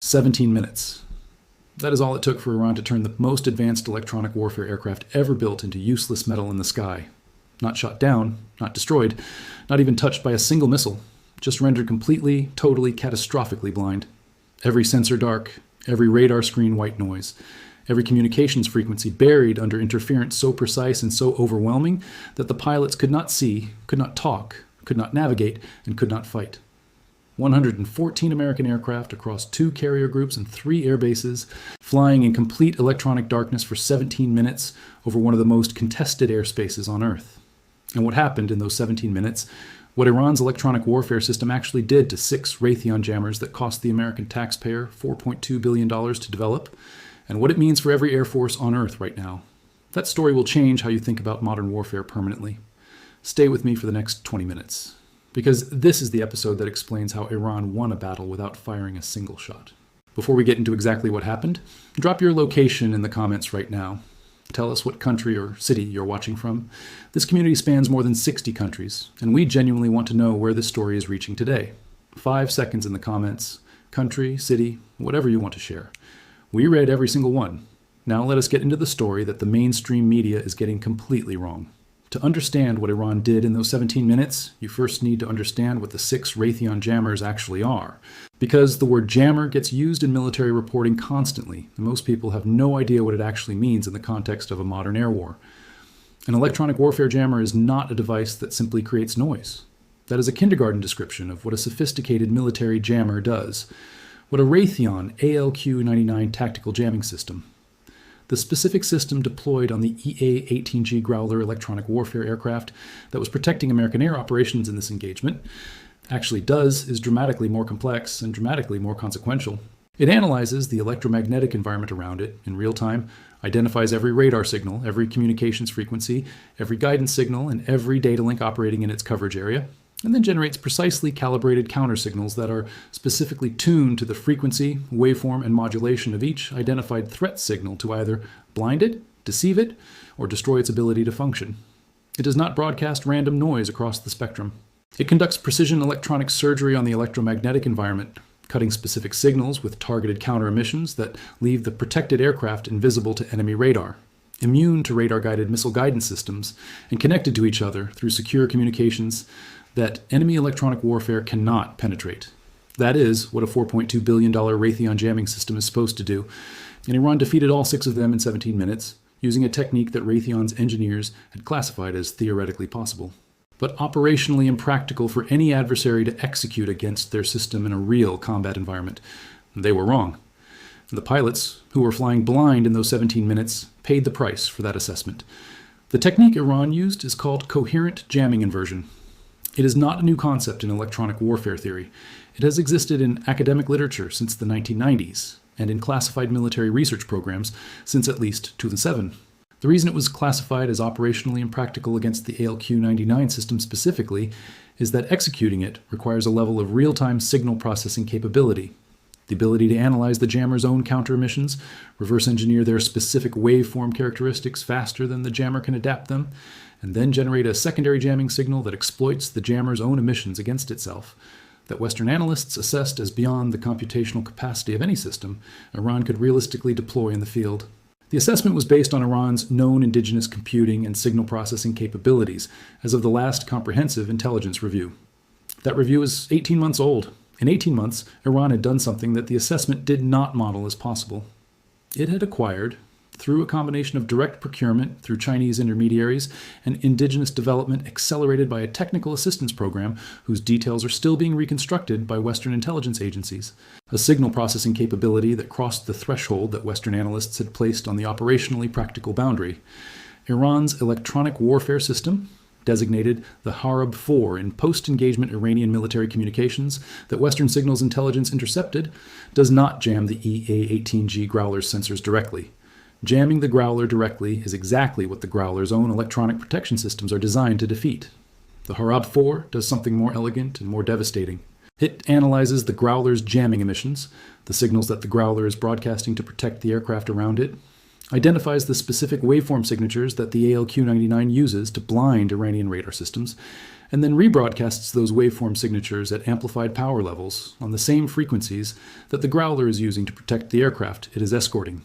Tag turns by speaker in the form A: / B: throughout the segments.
A: 17 minutes. That is all it took for Iran to turn the most advanced electronic warfare aircraft ever built into useless metal in the sky. Not shot down, not destroyed, not even touched by a single missile, just rendered completely, totally, catastrophically blind. Every sensor dark, every radar screen white noise, every communications frequency buried under interference so precise and so overwhelming that the pilots could not see, could not talk, could not navigate, and could not fight. 114 American aircraft across 2 carrier groups and 3 air bases, flying in complete electronic darkness for 17 minutes over one of the most contested airspaces on Earth. And what happened in those 17 minutes, what Iran's electronic warfare system actually did to 6 Raytheon jammers that cost the American taxpayer $4.2 billion to develop, and what it means for every air force on Earth right now. That story will change how you think about modern warfare permanently. Stay with me for the next 20 minutes. Because this is the episode that explains how Iran won a battle without firing a single shot. Before we get into exactly what happened, drop your location in the comments right now. Tell us what country or city you're watching from. This community spans more than 60 countries, and we genuinely want to know where this story is reaching today. 5 seconds in the comments, country, city, whatever you want to share. We read every single one. Now let us get into the story that the mainstream media is getting completely wrong. To understand what Iran did in those 17 minutes, you first need to understand what the 6 Raytheon jammers actually are. Because the word jammer gets used in military reporting constantly, and most people have no idea what it actually means in the context of a modern air war. An electronic warfare jammer is not a device that simply creates noise. That is a kindergarten description of what a sophisticated military jammer does. What a Raytheon ALQ-99 Tactical Jamming System. The specific system deployed on the EA-18G Growler electronic warfare aircraft that was protecting American air operations in this engagement actually is dramatically more complex and dramatically more consequential. It analyzes the electromagnetic environment around it in real time, identifies every radar signal, every communications frequency, every guidance signal, and every data link operating in its coverage area, and then generates precisely calibrated counter signals that are specifically tuned to the frequency, waveform, and modulation of each identified threat signal to either blind it, deceive it, or destroy its ability to function. It does not broadcast random noise across the spectrum. It conducts precision electronic surgery on the electromagnetic environment, cutting specific signals with targeted counter emissions that leave the protected aircraft invisible to enemy radar, immune to radar-guided missile guidance systems, and connected to each other through secure communications that enemy electronic warfare cannot penetrate. That is what a $4.2 billion Raytheon jamming system is supposed to do, and Iran defeated all 6 of them in 17 minutes, using a technique that Raytheon's engineers had classified as theoretically possible, but operationally impractical for any adversary to execute against their system in a real combat environment. They were wrong. The pilots, who were flying blind in those 17 minutes, paid the price for that assessment. The technique Iran used is called coherent jamming inversion. It is not a new concept in electronic warfare theory. It has existed in academic literature since the 1990s, and in classified military research programs since at least 2007. The reason it was classified as operationally impractical against the ALQ-99 system specifically is that executing it requires a level of real-time signal processing capability, the ability to analyze the jammer's own counter emissions, reverse engineer their specific waveform characteristics faster than the jammer can adapt them, and then generate a secondary jamming signal that exploits the jammer's own emissions against itself, that Western analysts assessed as beyond the computational capacity of any system Iran could realistically deploy in the field. The assessment was based on Iran's known indigenous computing and signal processing capabilities as of the last comprehensive intelligence review. That review is 18 months old. In 18 months, Iran had done something that the assessment did not model as possible. It had acquired, through a combination of direct procurement through Chinese intermediaries and indigenous development accelerated by a technical assistance program whose details are still being reconstructed by Western intelligence agencies, a signal processing capability that crossed the threshold that Western analysts had placed on the operationally practical boundary. Iran's electronic warfare system, designated the Harab-4 in post-engagement Iranian military communications that Western signals intelligence intercepted, does not jam the EA-18G Growler's sensors directly. Jamming the Growler directly is exactly what the Growler's own electronic protection systems are designed to defeat. The Harab-4 does something more elegant and more devastating. It analyzes the Growler's jamming emissions, the signals that the Growler is broadcasting to protect the aircraft around it, identifies the specific waveform signatures that the ALQ-99 uses to blind Iranian radar systems, and then rebroadcasts those waveform signatures at amplified power levels on the same frequencies that the Growler is using to protect the aircraft it is escorting.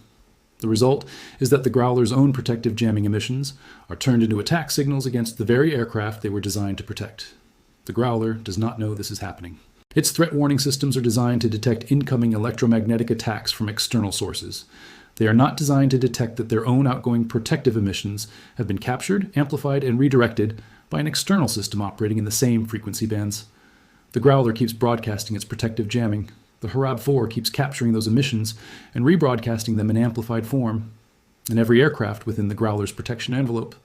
A: The result is that the Growler's own protective jamming emissions are turned into attack signals against the very aircraft they were designed to protect. The Growler does not know this is happening. Its threat warning systems are designed to detect incoming electromagnetic attacks from external sources. They are not designed to detect that their own outgoing protective emissions have been captured, amplified, and redirected by an external system operating in the same frequency bands. The Growler keeps broadcasting its protective jamming. The Harab-4 keeps capturing those emissions and rebroadcasting them in amplified form. And every aircraft within the Growler's protection envelope,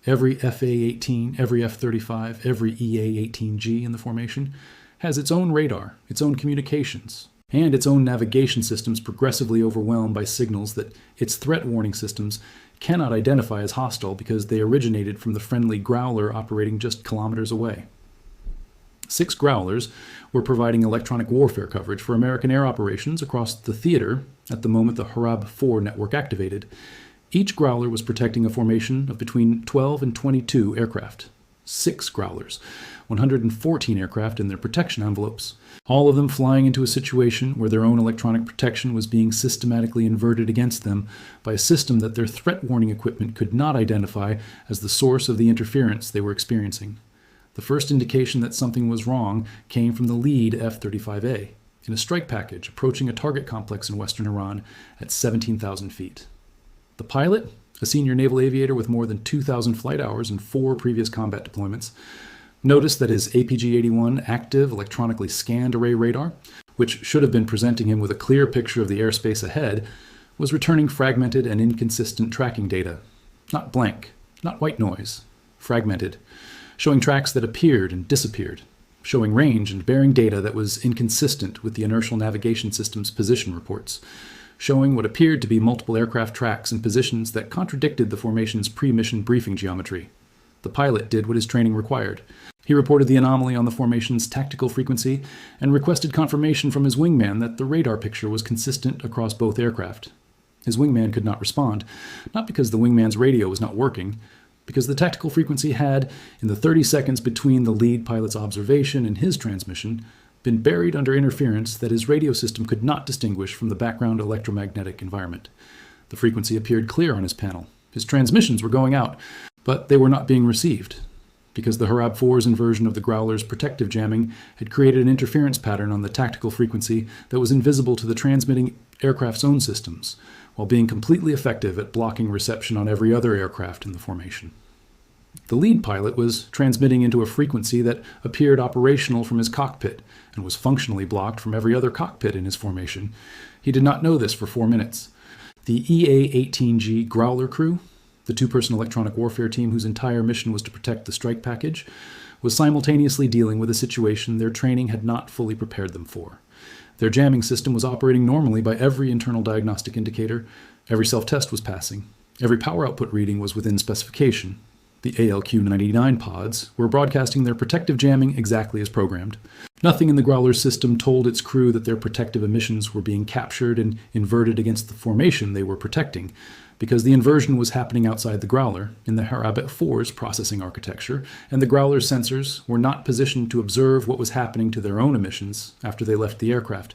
A: every FA-18, every F-35, every EA-18G in the formation, has its own radar, its own communications, and its own navigation systems progressively overwhelmed by signals that its threat warning systems cannot identify as hostile because they originated from the friendly Growler operating just kilometers away. 6 Growlers were providing electronic warfare coverage for American air operations across the theater at the moment the Harab-4 network activated. Each Growler was protecting a formation of between 12 and 22 aircraft. 6 Growlers, 114 aircraft in their protection envelopes, all of them flying into a situation where their own electronic protection was being systematically inverted against them by a system that their threat warning equipment could not identify as the source of the interference they were experiencing. The first indication that something was wrong came from the lead F-35A in a strike package approaching a target complex in western Iran at 17,000 feet. The pilot, a senior naval aviator with more than 2,000 flight hours and 4 previous combat deployments, noticed that his APG-81 active electronically scanned array radar, which should have been presenting him with a clear picture of the airspace ahead, was returning fragmented and inconsistent tracking data. Not blank, not white noise, fragmented, showing tracks that appeared and disappeared, showing range and bearing data that was inconsistent with the inertial navigation system's position reports, showing what appeared to be multiple aircraft tracks and positions that contradicted the formation's pre-mission briefing geometry. The pilot did what his training required. He reported the anomaly on the formation's tactical frequency and requested confirmation from his wingman that the radar picture was consistent across both aircraft. His wingman could not respond, not because the wingman's radio was not working, because the tactical frequency had, in the 30 seconds between the lead pilot's observation and his transmission, been buried under interference that his radio system could not distinguish from the background electromagnetic environment. The frequency appeared clear on his panel. His transmissions were going out, but they were not being received, because the Harab-4's inversion of the Growler's protective jamming had created an interference pattern on the tactical frequency that was invisible to the transmitting aircraft's own systems, while being completely effective at blocking reception on every other aircraft in the formation. The lead pilot was transmitting into a frequency that appeared operational from his cockpit and was functionally blocked from every other cockpit in his formation. He did not know this for 4 minutes. The EA-18G Growler crew, the 2-person electronic warfare team whose entire mission was to protect the strike package, was simultaneously dealing with a situation their training had not fully prepared them for. Their jamming system was operating normally by every internal diagnostic indicator, every self-test was passing, every power output reading was within specification. The ALQ-99 pods were broadcasting their protective jamming exactly as programmed. Nothing in the Growler's system told its crew that their protective emissions were being captured and inverted against the formation they were protecting, because the inversion was happening outside the Growler, in the Harab-4's processing architecture, and the Growler's sensors were not positioned to observe what was happening to their own emissions after they left the aircraft.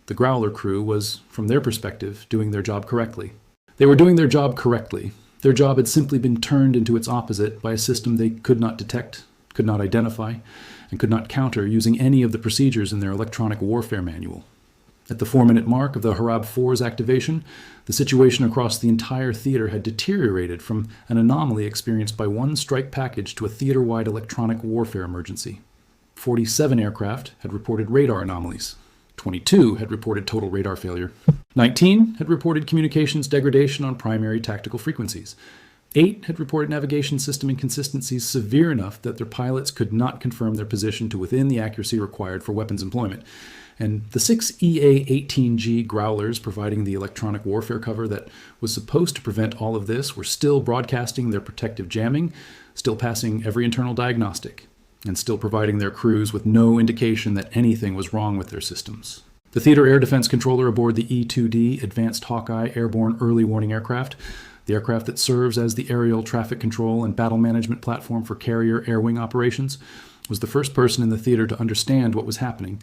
A: The Growler crew was, from their perspective, doing their job correctly. They were doing their job correctly. Their job had simply been turned into its opposite by a system they could not detect, could not identify, and could not counter using any of the procedures in their electronic warfare manual. At the 4-minute mark of the Harab-4's activation, the situation across the entire theater had deteriorated from an anomaly experienced by one strike package to a theater-wide electronic warfare emergency. 47 aircraft had reported radar anomalies. 22 had reported total radar failure. 19 had reported communications degradation on primary tactical frequencies. 8 had reported navigation system inconsistencies severe enough that their pilots could not confirm their position to within the accuracy required for weapons employment. And the 6 EA-18G Growlers providing the electronic warfare cover that was supposed to prevent all of this were still broadcasting their protective jamming, still passing every internal diagnostic, and still providing their crews with no indication that anything was wrong with their systems. The theater air defense controller aboard the E-2D Advanced Hawkeye airborne early warning aircraft, the aircraft that serves as the aerial traffic control and battle management platform for carrier air wing operations, was the first person in the theater to understand what was happening,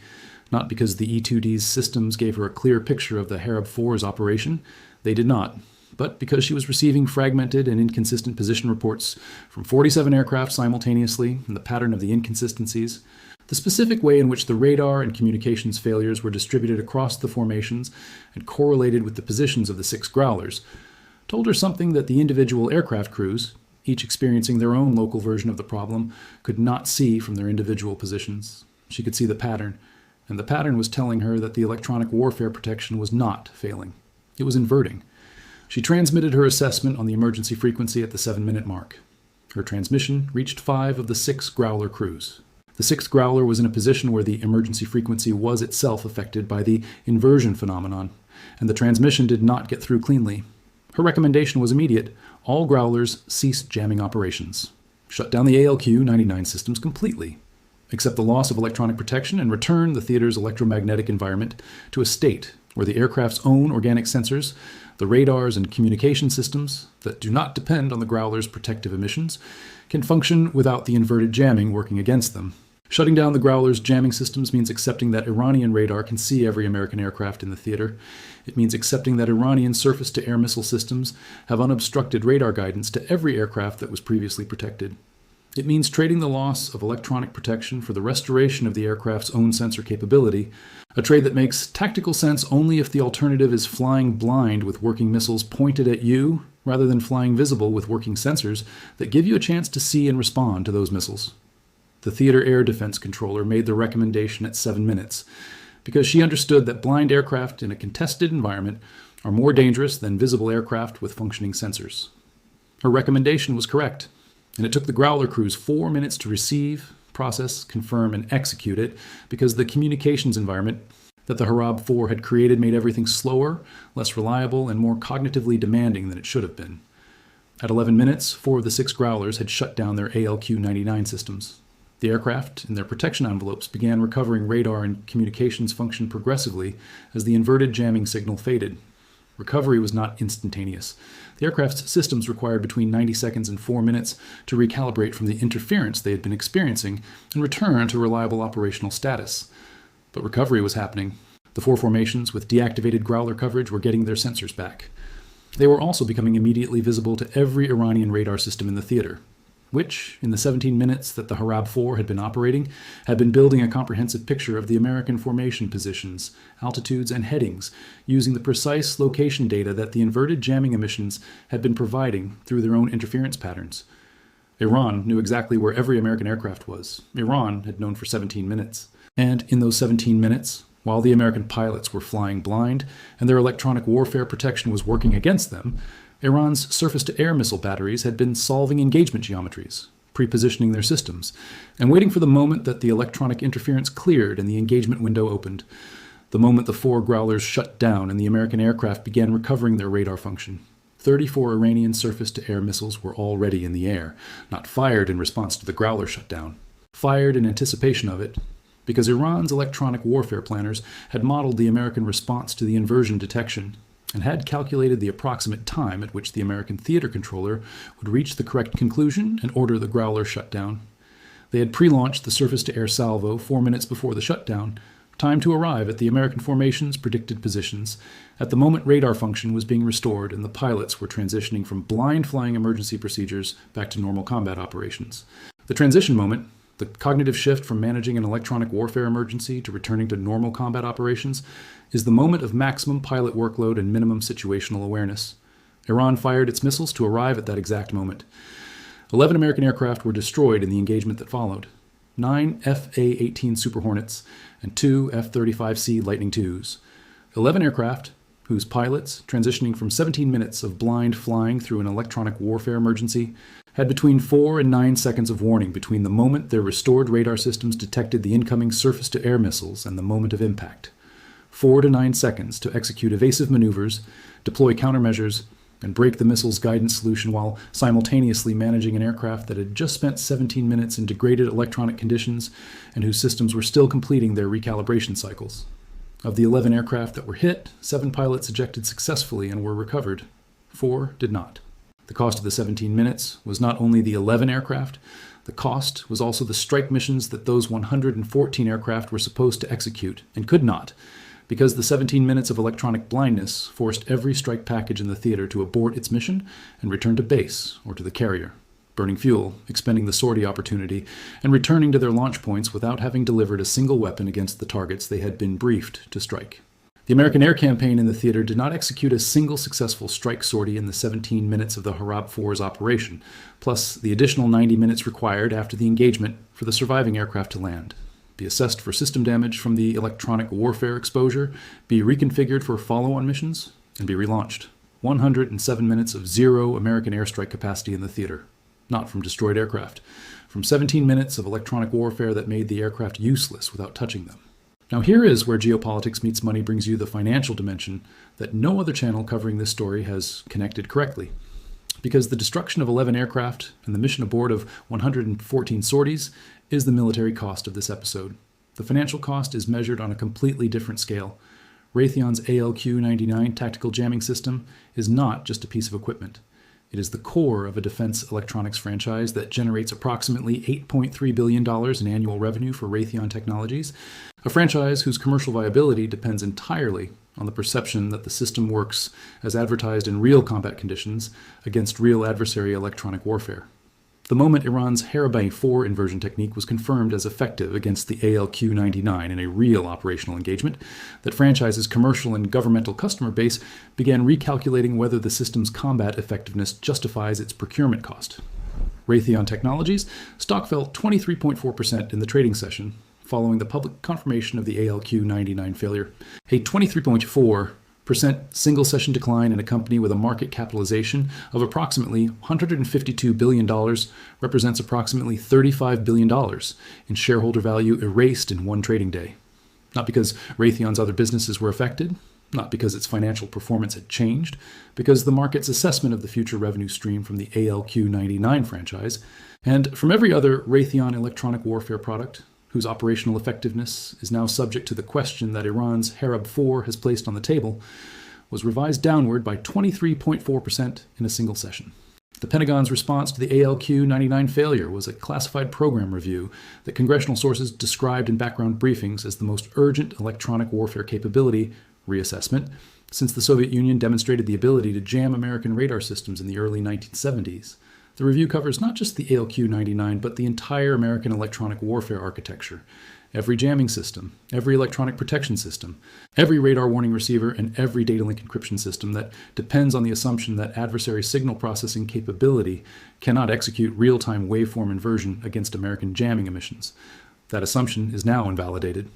A: not because the E-2D's systems gave her a clear picture of the Harab 4's operation. They did not. But because she was receiving fragmented and inconsistent position reports from 47 aircraft simultaneously, and the pattern of the inconsistencies, the specific way in which the radar and communications failures were distributed across the formations and correlated with the positions of the 6 Growlers, told her something that the individual aircraft crews, each experiencing their own local version of the problem, could not see from their individual positions. She could see the pattern, and the pattern was telling her that the electronic warfare protection was not failing. It was inverting. She transmitted her assessment on the emergency frequency at the 7-minute mark. Her transmission reached 5 of the 6 Growler crews. The 6th Growler was in a position where the emergency frequency was itself affected by the inversion phenomenon, and the transmission did not get through cleanly. Her recommendation was immediate. All Growlers cease jamming operations. Shut down the ALQ-99 systems completely. Accept the loss of electronic protection and return the theater's electromagnetic environment to a state where the aircraft's own organic sensors, the radars and communication systems that do not depend on the Growler's protective emissions, can function without the inverted jamming working against them. Shutting down the Growler's jamming systems means accepting that Iranian radar can see every American aircraft in the theater. It means accepting that Iranian surface-to-air missile systems have unobstructed radar guidance to every aircraft that was previously protected. It means trading the loss of electronic protection for the restoration of the aircraft's own sensor capability, a trade that makes tactical sense only if the alternative is flying blind with working missiles pointed at you, rather than flying visible with working sensors that give you a chance to see and respond to those missiles. The theater air defense controller made the recommendation at 7 minutes, because she understood that blind aircraft in a contested environment are more dangerous than visible aircraft with functioning sensors. Her recommendation was correct, and it took the Growler crews 4 minutes to receive, process, confirm, and execute it, because the communications environment that the Harab 4 had created made everything slower, less reliable, and more cognitively demanding than it should have been. At 11 minutes, 4 of the 6 Growlers had shut down their ALQ-99 systems. The aircraft and their protection envelopes began recovering radar and communications function progressively as the inverted jamming signal faded. Recovery was not instantaneous. The aircraft's systems required between 90 seconds and 4 minutes to recalibrate from the interference they had been experiencing and return to reliable operational status. But recovery was happening. The 4 formations with deactivated Growler coverage were getting their sensors back. They were also becoming immediately visible to every Iranian radar system in the theater, which, in the 17 minutes that the Harab 4 had been operating, had been building a comprehensive picture of the American formation positions, altitudes, and headings, using the precise location data that the inverted jamming emissions had been providing through their own interference patterns. Iran knew exactly where every American aircraft was. Iran had known for 17 minutes. And in those 17 minutes, while the American pilots were flying blind and their electronic warfare protection was working against them, Iran's surface-to-air missile batteries had been solving engagement geometries, pre-positioning their systems, and waiting for the moment that the electronic interference cleared and the engagement window opened, the moment the 4 Growlers shut down and the American aircraft began recovering their radar function. 34 Iranian surface-to-air missiles were already in the air, not fired in response to the Growler shutdown, fired in anticipation of it, because Iran's electronic warfare planners had modeled the American response to the inversion detection and had calculated the approximate time at which the American theater controller would reach the correct conclusion and order the Growler shutdown. They had pre-launched the surface-to-air salvo 4 minutes before the shutdown, time to arrive at the American formation's predicted positions at the moment radar function was being restored and the pilots were transitioning from blind flying emergency procedures back to normal combat operations. The transition moment, the cognitive shift from managing an electronic warfare emergency to returning to normal combat operations, is the moment of maximum pilot workload and minimum situational awareness. Iran fired its missiles to arrive at that exact moment. 11 American aircraft were destroyed in the engagement that followed. 9 FA-18 Super Hornets and 2 F-35C Lightning IIs. 11 aircraft whose pilots, transitioning from 17 minutes of blind flying through an electronic warfare emergency, had between 4 and 9 seconds of warning between the moment their restored radar systems detected the incoming surface-to-air missiles and the moment of impact. 4 to 9 seconds to execute evasive maneuvers, deploy countermeasures, and break the missile's guidance solution while simultaneously managing an aircraft that had just spent 17 minutes in degraded electronic conditions and whose systems were still completing their recalibration cycles. Of the 11 aircraft that were hit, 7 pilots ejected successfully and were recovered. 4 did not. The cost of the 17 minutes was not only the 11 aircraft, The cost was also the strike missions that those 114 aircraft were supposed to execute and could not, because the 17 minutes of electronic blindness forced every strike package in the theater to abort its mission and return to base or to the carrier, burning fuel, expending the sortie opportunity, and returning to their launch points without having delivered a single weapon against the targets they had been briefed to strike. The American air campaign in the theater did not execute a single successful strike sortie in the 17 minutes of the Harab 4's operation, plus the additional 90 minutes required after the engagement for the surviving aircraft to land, be assessed for system damage from the electronic warfare exposure, be reconfigured for follow-on missions, and be relaunched. 107 minutes of zero American airstrike capacity in the theater, not from destroyed aircraft, from 17 minutes of electronic warfare that made the aircraft useless without touching them. Now here is where Geopolitics Meets Money brings you the financial dimension that no other channel covering this story has connected correctly. Because the destruction of 11 aircraft and the mission aboard of 114 sorties is the military cost of this episode. The financial cost is measured on a completely different scale. Raytheon's ALQ-99 Tactical Jamming System is not just a piece of equipment. It is the core of a defense electronics franchise that generates approximately $8.3 billion in annual revenue for Raytheon Technologies, a franchise whose commercial viability depends entirely on the perception that the system works as advertised in real combat conditions against real adversary electronic warfare. The moment Iran's Harab 4 inversion technique was confirmed as effective against the ALQ-99 in a real operational engagement, that franchise's commercial and governmental customer base began recalculating whether the system's combat effectiveness justifies its procurement cost. Raytheon Technologies stock fell 23.4% in the trading session following the public confirmation of the ALQ-99 failure. A 23.4% single-session decline in a company with a market capitalization of approximately $152 billion represents approximately $35 billion in shareholder value erased in one trading day. Not because Raytheon's other businesses were affected, not because its financial performance had changed, because the market's assessment of the future revenue stream from the ALQ-99 franchise, and from every other Raytheon electronic warfare product, whose operational effectiveness is now subject to the question that Iran's Harab 4 has placed on the table, was revised downward by 23.4% in a single session. The Pentagon's response to the ALQ-99 failure was a classified program review that congressional sources described in background briefings as the most urgent electronic warfare capability reassessment since the Soviet Union demonstrated the ability to jam American radar systems in the early 1970s. The review covers not just the ALQ-99, but the entire American electronic warfare architecture, every jamming system, every electronic protection system, every radar warning receiver, and every data link encryption system that depends on the assumption that adversary signal processing capability cannot execute real-time waveform inversion against American jamming emissions. That assumption is now invalidated.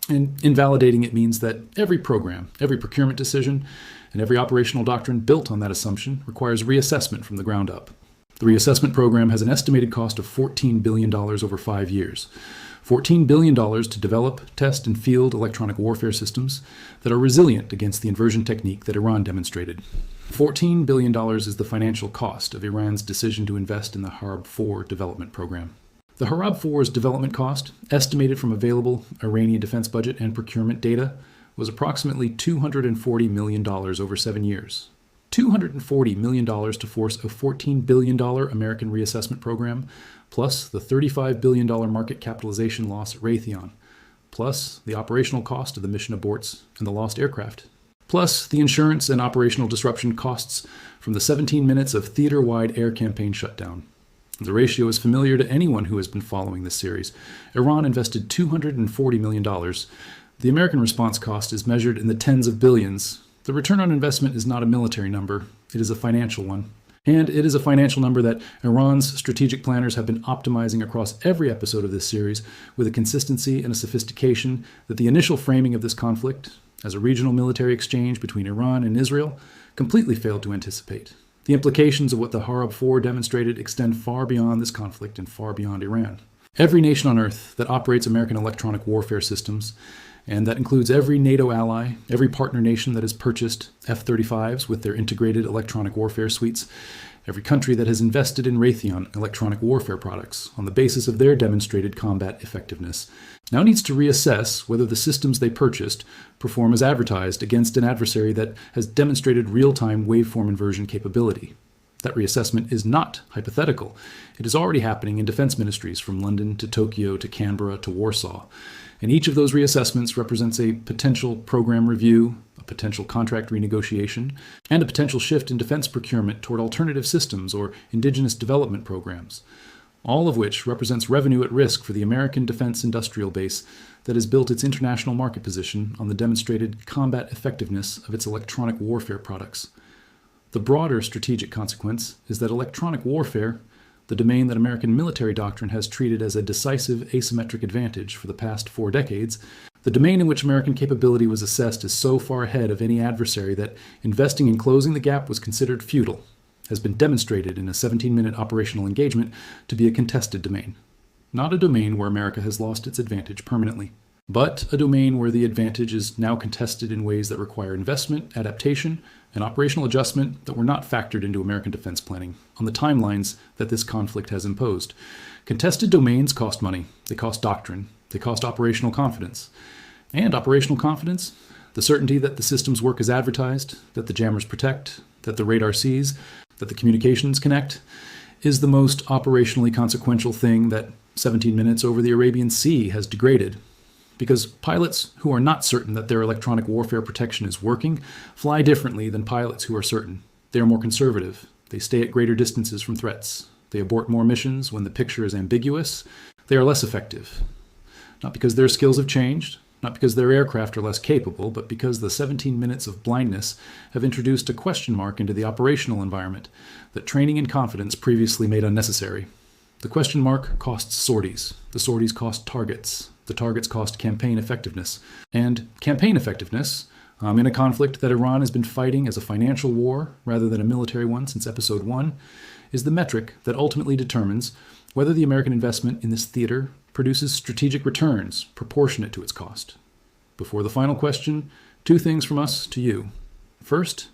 A: And invalidating it means that every program, every procurement decision, and every operational doctrine built on that assumption requires reassessment from the ground up. The reassessment program has an estimated cost of $14 billion over 5 years. $14 billion to develop, test, and field electronic warfare systems that are resilient against the inversion technique that Iran demonstrated. $14 billion is the financial cost of Iran's decision to invest in the Harab 4 development program. The Harab 4's development cost, estimated from available Iranian defense budget and procurement data, was approximately $240 million over 7 years. $240 million to force a $14 billion American reassessment program, plus the $35 billion market capitalization loss at Raytheon, plus the operational cost of the mission aborts and the lost aircraft, plus the insurance and operational disruption costs from the 17 minutes of theater-wide air campaign shutdown. The ratio is familiar to anyone who has been following this series. Iran invested $240 million. The American response cost is measured in the tens of billions. The return on investment is not a military number, it is a financial one. And it is a financial number that Iran's strategic planners have been optimizing across every episode of this series with a consistency and a sophistication that the initial framing of this conflict, as a regional military exchange between Iran and Israel, completely failed to anticipate. The implications of what the Harab 4 demonstrated extend far beyond this conflict and far beyond Iran. Every nation on Earth that operates American electronic warfare systems, and that includes every NATO ally, every partner nation that has purchased F-35s with their integrated electronic warfare suites, every country that has invested in Raytheon electronic warfare products on the basis of their demonstrated combat effectiveness, now needs to reassess whether the systems they purchased perform as advertised against an adversary that has demonstrated real-time waveform inversion capability. That reassessment is not hypothetical. It is already happening in defense ministries from London to Tokyo to Canberra to Warsaw. And each of those reassessments represents a potential program review, a potential contract renegotiation, and a potential shift in defense procurement toward alternative systems or indigenous development programs, all of which represents revenue at risk for the American defense industrial base that has built its international market position on the demonstrated combat effectiveness of its electronic warfare products. The broader strategic consequence is that electronic warfare, the domain that American military doctrine has treated as a decisive asymmetric advantage for the past 4 decades, the domain in which American capability was assessed is so far ahead of any adversary that investing in closing the gap was considered futile, has been demonstrated in a 17-minute operational engagement to be a contested domain. Not a domain where America has lost its advantage permanently, but a domain where the advantage is now contested in ways that require investment, adaptation, and operational adjustment that were not factored into American defense planning on the timelines that this conflict has imposed. Contested domains cost money, they cost doctrine, they cost operational confidence. And operational confidence, the certainty that the systems work as advertised, that the jammers protect, that the radar sees, that the communications connect, is the most operationally consequential thing that 17 minutes over the Arabian Sea has degraded. Because pilots who are not certain that their electronic warfare protection is working fly differently than pilots who are certain. They are more conservative. They stay at greater distances from threats. They abort more missions when the picture is ambiguous. They are less effective. Not because their skills have changed, not because their aircraft are less capable, but because the 17 minutes of blindness have introduced a question mark into the operational environment that training and confidence previously made unnecessary. The question mark costs sorties. The sorties cost targets. The targets cost campaign effectiveness. And campaign effectiveness, in a conflict that Iran has been fighting as a financial war rather than a military one since Episode 1, is the metric that ultimately determines whether the American investment in this theater produces strategic returns proportionate to its cost. Before the final question, 2 things from us to you. First,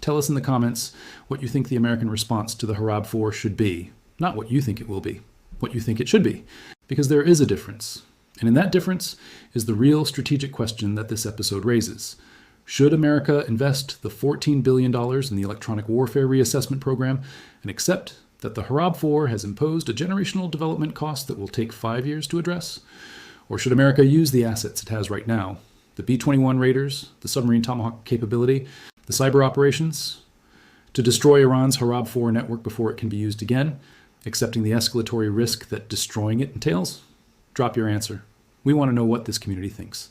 A: tell us in the comments what you think the American response to the Harab 4 should be. Not what you think it will be, what you think it should be. Because there is a difference. And in that difference is the real strategic question that this episode raises. Should America invest the $14 billion in the electronic warfare reassessment program and accept that the Harab 4 has imposed a generational development cost that will take 5 years to address? Or should America use the assets it has right now, the B-21 Raiders, the submarine Tomahawk capability, the cyber operations, to destroy Iran's Harab 4 network before it can be used again, accepting the escalatory risk that destroying it entails? Drop your answer. We want to know what this community thinks.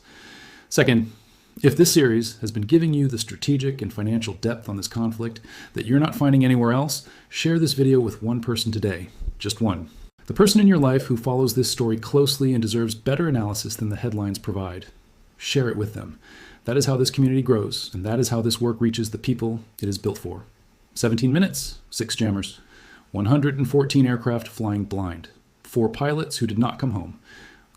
A: Second, if this series has been giving you the strategic and financial depth on this conflict that you're not finding anywhere else, share this video with one person today. Just one. The person in your life who follows this story closely and deserves better analysis than the headlines provide. Share it with them. That is how this community grows, and that is how this work reaches the people it is built for. 17 minutes, 6 jammers, 114 aircraft flying blind, 4 pilots who did not come home,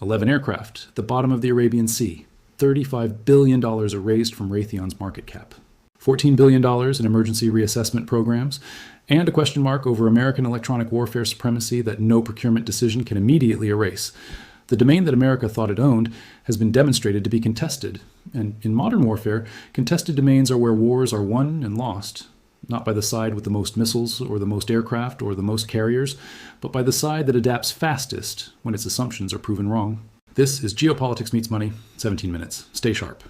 A: 11 aircraft at the bottom of the Arabian Sea, $35 billion erased from Raytheon's market cap, $14 billion in emergency reassessment programs, and a question mark over American electronic warfare supremacy that no procurement decision can immediately erase. The domain that America thought it owned has been demonstrated to be contested, and in modern warfare, contested domains are where wars are won and lost, not by the side with the most missiles or the most aircraft or the most carriers, but by the side that adapts fastest when its assumptions are proven wrong. This is Geopolitics Meets Money, 17 minutes. Stay sharp.